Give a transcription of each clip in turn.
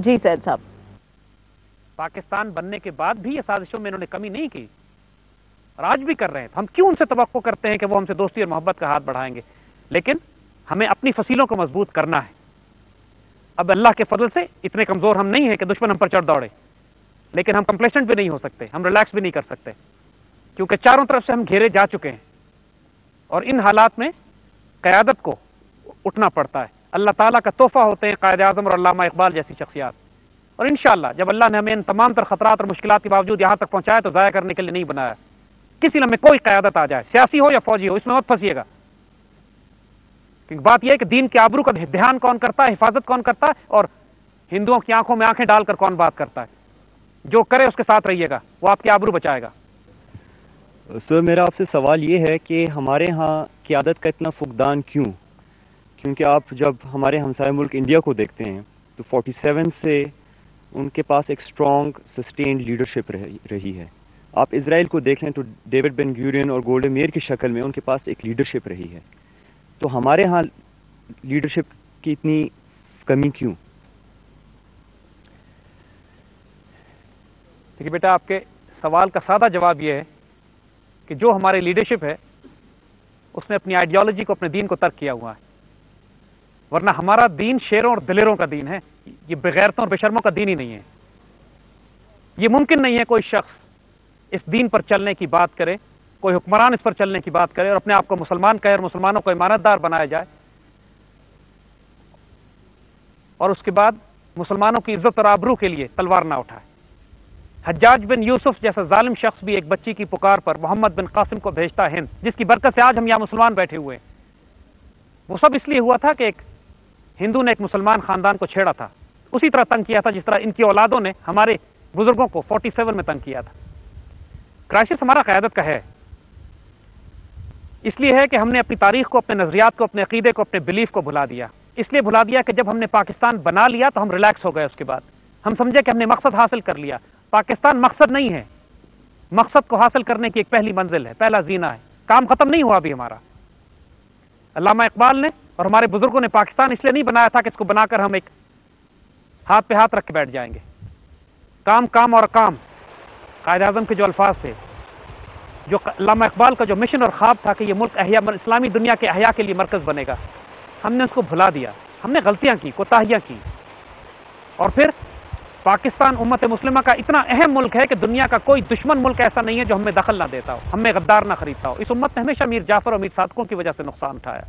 جی سید صاحب، پاکستان بننے کے بعد بھی یہ سازشوں میں انہوں نے کمی نہیں کی اور آج بھی کر رہے ہیں. ہم کیوں ان سے توقع کرتے ہیں کہ وہ ہم سے دوستی اور محبت کا ہاتھ بڑھائیں گے؟ لیکن ہمیں اپنی فصیلوں کو مضبوط کرنا ہے. اب اللہ کے فضل سے اتنے کمزور ہم نہیں ہیں کہ دشمن ہم پر چڑھ دوڑے، لیکن ہم کمپلیسنٹ بھی نہیں ہو سکتے، ہم ریلیکس بھی نہیں کر سکتے، کیونکہ چاروں طرف سے ہم گھیرے جا چکے ہیں. اور ان حالات میں قیادت کو اٹھنا پڑتا ہے. اللہ تعالیٰ کا تحفہ ہوتے ہیں قائد اعظم اور علامہ اقبال جیسی شخصیات. اور انشاءاللہ جب اللہ نے ہمیں ان تمام تر خطرات اور مشکلات کے باوجود یہاں تک پہنچایا تو ضائع کرنے کے لیے نہیں بنایا. کسی لمحے کوئی قیادت آ جائے، سیاسی ہو یا فوجی ہو، اس میں مت پھنسیے گا. کیونکہ بات یہ ہے کہ دین کے آبرو کا دھیان کون کرتا ہے، حفاظت کون کرتا ہے، اور ہندوؤں کی آنکھوں میں آنکھیں ڈال کر کون بات کرتا ہے. جو کرے اس کے ساتھ رہیے گا، وہ آپ کی آبرو بچائے گا. سر میرا آپ سے سوال یہ ہے کہ ہمارے ہاں قیادت کا اتنا فقدان کیوں؟ کیونکہ آپ جب ہمارے ہمسائے ملک انڈیا کو دیکھتے ہیں تو 47 سے ان کے پاس ایک اسٹرانگ سسٹینڈ لیڈرشپ رہی ہے. آپ اسرائیل کو دیکھ لیں تو ڈیوڈ بن گورین اور گولڈن میئر کی شکل میں ان کے پاس ایک لیڈرشپ رہی ہے. تو ہمارے ہاں لیڈرشپ کی اتنی کمی کیوں؟ دیکھیے بیٹا، آپ کے سوال کا سادہ جواب یہ ہے کہ جو ہمارے لیڈرشپ ہے اس نے اپنی آئیڈیالوجی کو، اپنے دین کو ترک کیا ہوا ہے. ورنہ ہمارا دین شیروں اور دلیروں کا دین ہے، یہ بغیرتوں اور بے شرموں کا دین ہی نہیں ہے. یہ ممکن نہیں ہے کوئی شخص اس دین پر چلنے کی بات کرے، کوئی حکمران اس پر چلنے کی بات کرے اور اپنے آپ کو مسلمان کہے اور مسلمانوں کو امانت دار بنایا جائے، اور اس کے بعد مسلمانوں کی عزت اور آبرو کے لیے تلوار نہ اٹھائے. حجاج بن یوسف جیسا ظالم شخص بھی ایک بچی کی پکار پر محمد بن قاسم کو بھیجتا ہند، جس کی برکت سے آج ہم یہاں مسلمان بیٹھے ہوئے ہیں. وہ سب اس لیے ہوا تھا کہ ایک ہندو نے ایک مسلمان خاندان کو چھیڑا تھا، اسی طرح تنگ کیا تھا جس طرح ان کی اولادوں نے ہمارے بزرگوں کو 47 میں تنگ کیا تھا. کرائسس ہمارا قیادت کا ہے، اس لیے ہے کہ ہم نے اپنی تاریخ کو، اپنے نظریات کو، اپنے عقیدے کو، اپنے بلیف کو بھلا دیا. اس لیے بھلا دیا کہ جب ہم نے پاکستان بنا لیا تو ہم ریلیکس ہو گئے. اس کے بعد ہم سمجھے کہ ہم نے مقصد حاصل کر لیا. پاکستان مقصد نہیں ہے، مقصد کو حاصل کرنے کی ایک پہلی منزل ہے، پہلا زینہ ہے. کام ختم نہیں ہوا ابھی ہمارا. علامہ اقبال نے اور ہمارے بزرگوں نے پاکستان اس لیے نہیں بنایا تھا کہ اس کو بنا کر ہم ایک ہاتھ پہ ہاتھ رکھ کے بیٹھ جائیں گے. کام کام اور کام، قائد اعظم کے جو الفاظ تھے، جو علامہ اقبال کا جو مشن اور خواب تھا کہ یہ ملک اسلامی دنیا کے احیاء کے لیے مرکز بنے گا، ہم نے اس کو بھلا دیا. ہم نے غلطیاں کی، کوتاہیاں کی. اور پھر پاکستان امت مسلمہ کا اتنا اہم ملک ہے کہ دنیا کا کوئی دشمن ملک ایسا نہیں ہے جو ہمیں دخل نہ دیتا ہو، ہمیں غدار نہ خریدتا ہو. اس امت نے ہمیشہ میر جعفر اور میر صادقوں کی وجہ سے نقصان اٹھایا.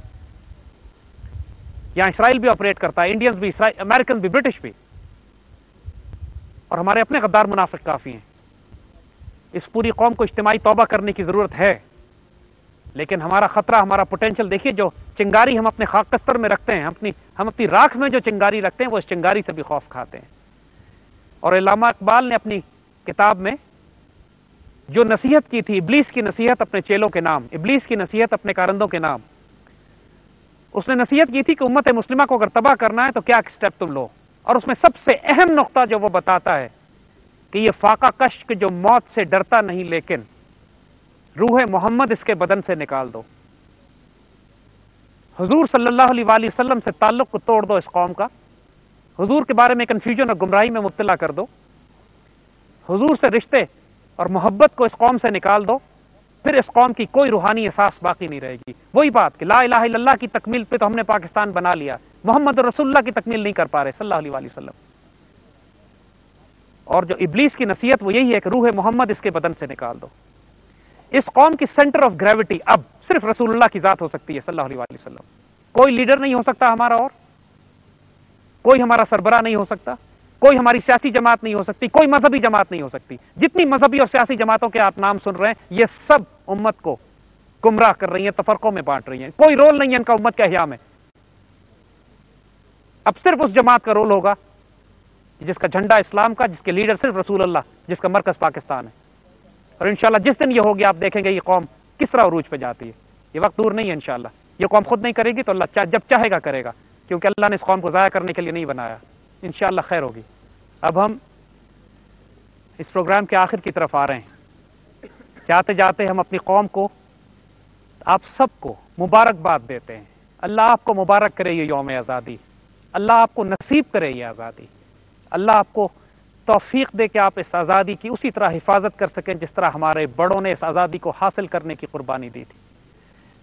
یہاں اسرائیل بھی آپریٹ کرتا ہے، انڈینز بھی، امریکن بھی، برٹش بھی، اور ہمارے اپنے غدار منافق کافی ہیں. اس پوری قوم کو اجتماعی توبہ کرنے کی ضرورت ہے. لیکن ہمارا خطرہ، ہمارا پوٹینشل دیکھیے، جو چنگاری ہم اپنے خاک کستر میں رکھتے ہیں، ہم اپنی راکھ میں جو چنگاری رکھتے ہیں، وہ اس چنگاری سے بھی خوف کھاتے ہیں. اور علامہ اقبال نے اپنی کتاب میں جو نصیحت کی تھی، ابلیس کی نصیحت اپنے چیلوں کے نام، ابلیس کی نصیحت اپنے کارندوں کے نام، اس نے نصیحت کی تھی کہ امت مسلمہ کو اگر تباہ کرنا ہے تو کیا سٹیپ تم لو. اور اس میں سب سے اہم نقطہ جو وہ بتاتا ہے کہ یہ فاقہ کش جو موت سے ڈرتا نہیں لیکن روح محمد اس کے بدن سے نکال دو. حضور صلی اللہ علیہ وآلہ وسلم سے تعلق کو توڑ دو اس قوم کا، حضور کے بارے میں کنفیوژن اور گمراہی میں مبتلا کر دو، حضور سے رشتے اور محبت کو اس قوم سے نکال دو، پھر اس قوم کی کوئی روحانی احساس باقی نہیں رہے گی. وہی بات کہ لا الہ الا اللہ کی تکمیل پہ تو ہم نے پاکستان بنا لیا، محمد رسول اللہ کی تکمیل نہیں کر پا رہے صلی اللہ علیہ وآلہ وسلم. اور جو ابلیس کی نصیحت وہ یہی ہے کہ روح محمد اس کے بدن سے نکال دو. اس قوم کی سینٹر آف گریوٹی اب صرف رسول اللہ کی ذات ہو سکتی ہے صلی اللہ علیہ وآلہ وسلم. کوئی لیڈر نہیں ہو سکتا ہمارا، اور کوئی ہمارا سربراہ نہیں ہو سکتا، کوئی ہماری سیاسی جماعت نہیں ہو سکتی، کوئی مذہبی جماعت نہیں ہو سکتی. جتنی مذہبی اور سیاسی جماعتوں کے آپ نام سن رہے ہیں، یہ سب امت کو گمراہ کر رہی ہیں، تفرقوں میں بانٹ رہی ہیں. کوئی رول نہیں ہے ان کا امت کے احیاء میں. اب صرف اس جماعت کا رول ہوگا جس کا جھنڈا اسلام کا، جس کے لیڈر صرف رسول اللہ، جس کا مرکز پاکستان ہے. اور انشاءاللہ جس دن یہ ہوگی آپ دیکھیں گے یہ قوم کس طرح عروج پہ جاتی ہے. یہ وقت دور نہیں ہے انشاءاللہ. یہ قوم خود نہیں کرے گی تو اللہ جب چاہے گا کرے گا، کیونکہ اللہ نے اس قوم کو ضائع کرنے کے لیے نہیں بنایا. انشاءاللہ خیر ہوگی. اب ہم اس پروگرام کے آخر کی طرف آ رہے ہیں. جاتے جاتے ہم اپنی قوم کو، آپ سب کو مبارکباد دیتے ہیں. اللہ آپ کو مبارک کرے یہ یوم آزادی، اللہ آپ کو نصیب کرے یہ آزادی، اللہ آپ کو توفیق دے کہ آپ اس آزادی کی اسی طرح حفاظت کر سکیں جس طرح ہمارے بڑوں نے اس آزادی کو حاصل کرنے کی قربانی دی تھی.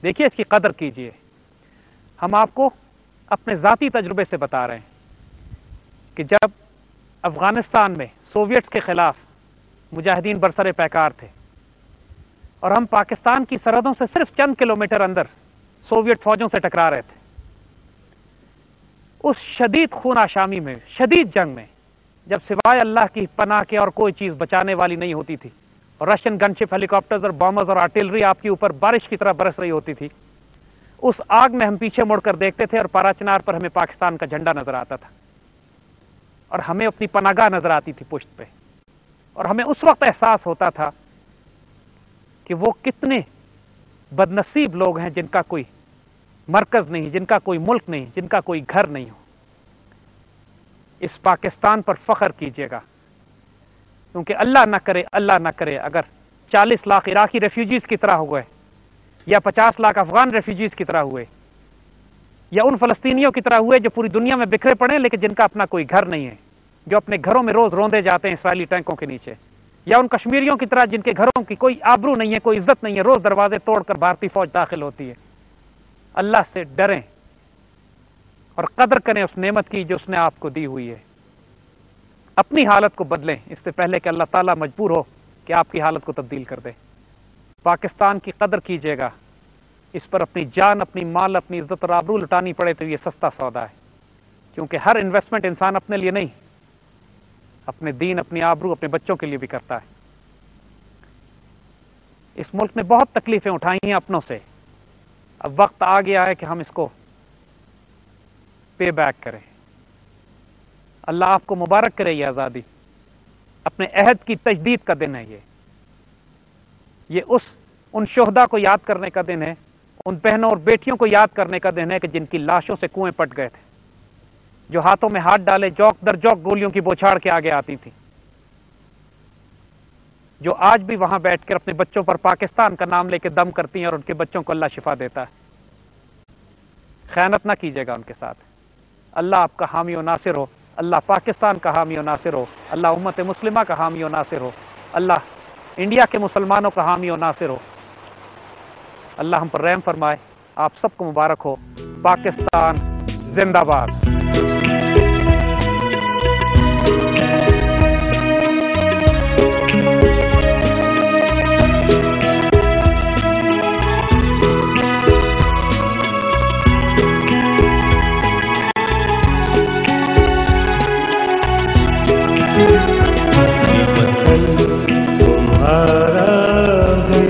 دیکھیے اس کی قدر کیجیے. ہم آپ کو اپنے ذاتی تجربے سے بتا رہے ہیں کہ جب افغانستان میں سوویٹس کے خلاف مجاہدین برسر پیکار تھے اور ہم پاکستان کی سرحدوں سے صرف چند کلومیٹر اندر سوویٹ فوجوں سے ٹکرا رہے تھے، اس شدید خون آشامی میں، شدید جنگ میں، جب سوائے اللہ کی پناہ کے اور کوئی چیز بچانے والی نہیں ہوتی تھی اور رشین گن شپ ہیلی کاپٹرز اور بامبرز اور آرٹلری آپ کے اوپر بارش کی طرح برس رہی ہوتی تھی، اس آگ میں ہم پیچھے مڑ کر دیکھتے تھے اور پارا چنار پر ہمیں پاکستان کا جھنڈا نظر آتا تھا اور ہمیں اپنی پناہگاہ نظر آتی تھی پشت پہ، اور ہمیں اس وقت احساس ہوتا تھا کہ وہ کتنے بد نصیب لوگ ہیں جن کا کوئی مرکز نہیں، جن کا کوئی ملک نہیں، جن کا کوئی گھر نہیں ہو. اس پاکستان پر فخر کیجیے گا، کیونکہ اللہ نہ کرے اگر 40 لاکھ عراقی ریفیوجیز کی طرح ہوئے یا 50 لاکھ افغان ریفیوجیز کی طرح ہوئے یا ان فلسطینیوں کی طرح ہوئے جو پوری دنیا میں بکھرے پڑے لیکن جن کا اپنا کوئی گھر نہیں ہے، جو اپنے گھروں میں روز روندے جاتے ہیں اسرائیلی ٹینکوں کے نیچے، یا ان کشمیریوں کی طرح جن کے گھروں کی کوئی آبرو نہیں ہے، کوئی عزت نہیں ہے، روز دروازے توڑ کر بھارتی فوج داخل ہوتی ہے. اللہ سے ڈریں اور قدر کریں اس نعمت کی جو اس نے آپ کو دی ہوئی ہے. اپنی حالت کو بدلیں اس سے پہلے کہ اللہ تعالیٰ مجبور ہو کہ آپ کی حالت کو تبدیل کر دے. پاکستان کی قدر کیجیے گا، اس پر اپنی جان، اپنی مال، اپنی عزت اور آبرو لٹانی پڑے تو یہ سستا سودا ہے، کیونکہ ہر انویسٹمنٹ انسان اپنے لیے نہیں، اپنے دین، اپنی آبرو، اپنے بچوں کے لیے بھی کرتا ہے. اس ملک نے بہت تکلیفیں اٹھائی ہیں اپنوں سے، اب وقت آ گیا ہے کہ ہم اس کو پے بیک کریں. اللہ آپ کو مبارک کرے. یہ آزادی اپنے عہد کی تجدید کا دن ہے. یہ ان شہداء کو یاد کرنے کا دن ہے، ان بہنوں اور بیٹیوں کو یاد کرنے کا دن ہے کہ جن کی لاشوں سے کنویں پٹ گئے تھے، جو ہاتھوں میں ہاتھ ڈالے جوک در جوک گولیوں کی بوچھاڑ کے آگے آتی تھی، جو آج بھی وہاں بیٹھ کر اپنے بچوں پر پاکستان کا نام لے کے دم کرتی ہیں اور ان کے بچوں کو اللہ شفا دیتا ہے. خیانت نہ کیجیے گا ان کے ساتھ. اللہ آپ کا حامی و ناصر ہو. اللہ پاکستان کا حامی و ناصر ہو. اللہ امت مسلمہ کا حامی و ناصر ہو. اللہ انڈیا کے مسلمانوں کا حامی و ناصر ہو. اللہ ہم پر رحم فرمائے. آپ سب کو مبارک ہو. پاکستان زندہ باد. تمہارا ہے،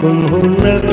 تم